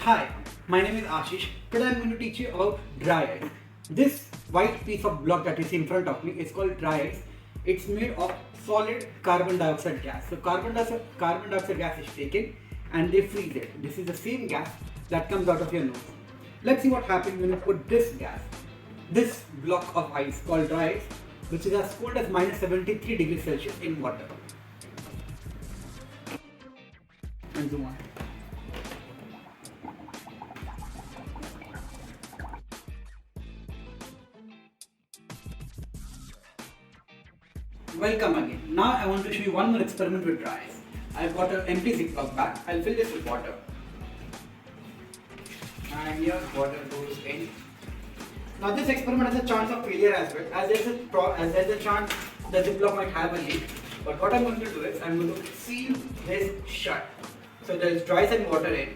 Hi, my name is Ashish. Today I am going to teach you about dry ice. This white piece of block that you see in front of me is called dry ice. It's made of solid carbon dioxide gas. So carbon dioxide gas is taken and they freeze it. This is the same gas that comes out of your nose. Let's see what happens when you put this block of ice called dry ice, which is as cold as minus 73 degrees Celsius in water. And zoom on. Welcome again. Now I want to show you one more experiment with dry ice. I've got an empty Ziplock bag. I'll fill this with water. And here water goes in. Now this experiment has a chance of failure as well, as there's a chance the Ziplock might have a leak. But what I'm going to do is I'm going to seal this shut. So there is dry ice and water in,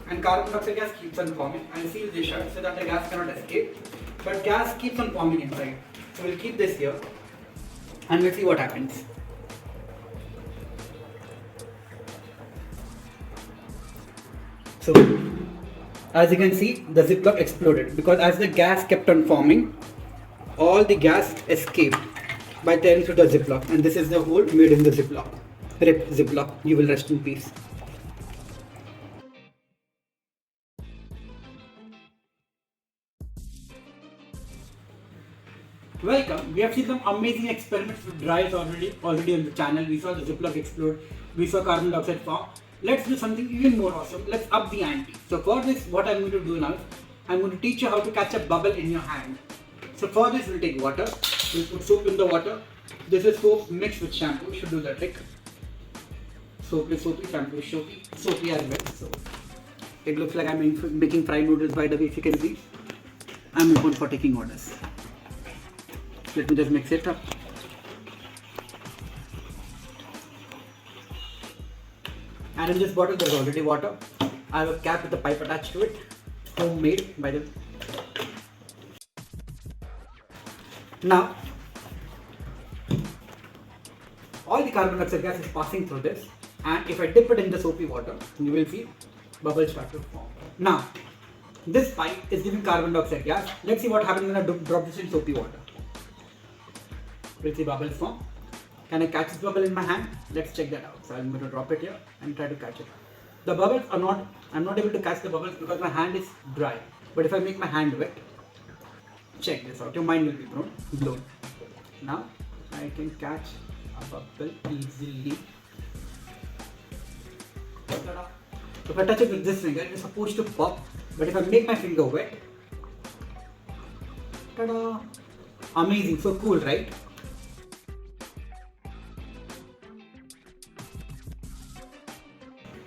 and carbon dioxide gas keeps on forming. I'll seal this shut so that the gas cannot escape. But gas keeps on forming inside. So we'll keep this here. And let's see what happens. So, as you can see, the Ziplock exploded because as the gas kept on forming, all the gas escaped by tearing through the Ziplock. And this is the hole made in the Ziplock. RIP Ziplock, you will rest in peace. Welcome. We have seen some amazing experiments with dry ice already on the channel. We saw the Ziplock explode. We saw carbon dioxide form. Let's do something even more awesome. Let's up the ante. So for this, what I'm going to do now is I'm going to teach you how to catch a bubble in your hand. So for this, we'll take water. We'll put soap in the water. This is soap mixed with shampoo. Should do the trick. Soap is soapy, shampoo is soapy as well. So it looks like I'm making fried noodles by the way. If you can see, I'm open for taking orders. Let me just mix it up. And in this bottle there's already water. I have a cap with a pipe attached to it. Homemade by the way. Now, all the carbon dioxide gas is passing through this, and if I dip it in the soapy water, you will see bubbles start to form. Now, this pipe is giving carbon dioxide gas. Let's see what happens when I drop this in soapy water. We'll see bubbles form. Can I catch this bubble in my hand? Let's check that out. So I'm going to drop it here and try to catch it. The bubbles are not, I'm not able to catch the bubbles because my hand is dry. But if I make my hand wet, check this out. Your mind will be blown. Now I can catch a bubble easily. So if I touch it with this finger, it is supposed to pop. But if I make my finger wet, ta-da! Amazing, so cool, right?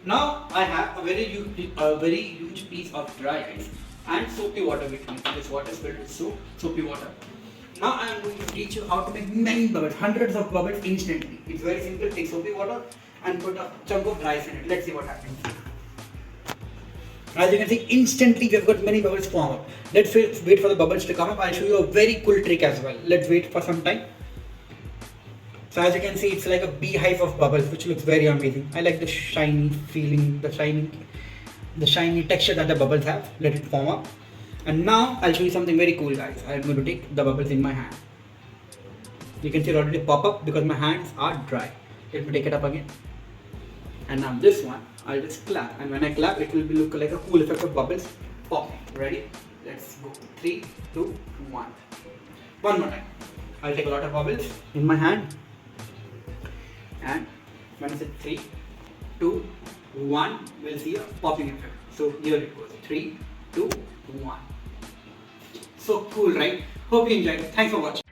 Now I have a very huge piece of dry ice and soapy water with me. This water is filled with soapy water. Now I am going to teach you how to make many bubbles, hundreds of bubbles instantly. It's very simple. Take soapy water and put a chunk of dry ice in it. Let's see what happens. As you can see, instantly we have got many bubbles form up. Let's wait for the bubbles to come up. I'll show you a very cool trick as well. Let's wait for some time. So as you can see, it's like a beehive of bubbles, which looks very amazing. I like the shiny feeling, the shiny texture that the bubbles have. Let it form up. And now I'll show you something very cool, guys. I'm going to take the bubbles in my hand. You can see it already pop up because my hands are dry. Let me take it up again. And now this one, I'll just clap. And when I clap, it will look like a cool effect of bubbles popping. Ready? Let's go. 3, 2, 1. One more time. I'll take a lot of bubbles in my hand. And when I say 3, 2, 1, we'll see a popping effect. So here it goes. 3, 2, 1. So cool, right? Hope you enjoyed it. Thanks for watching.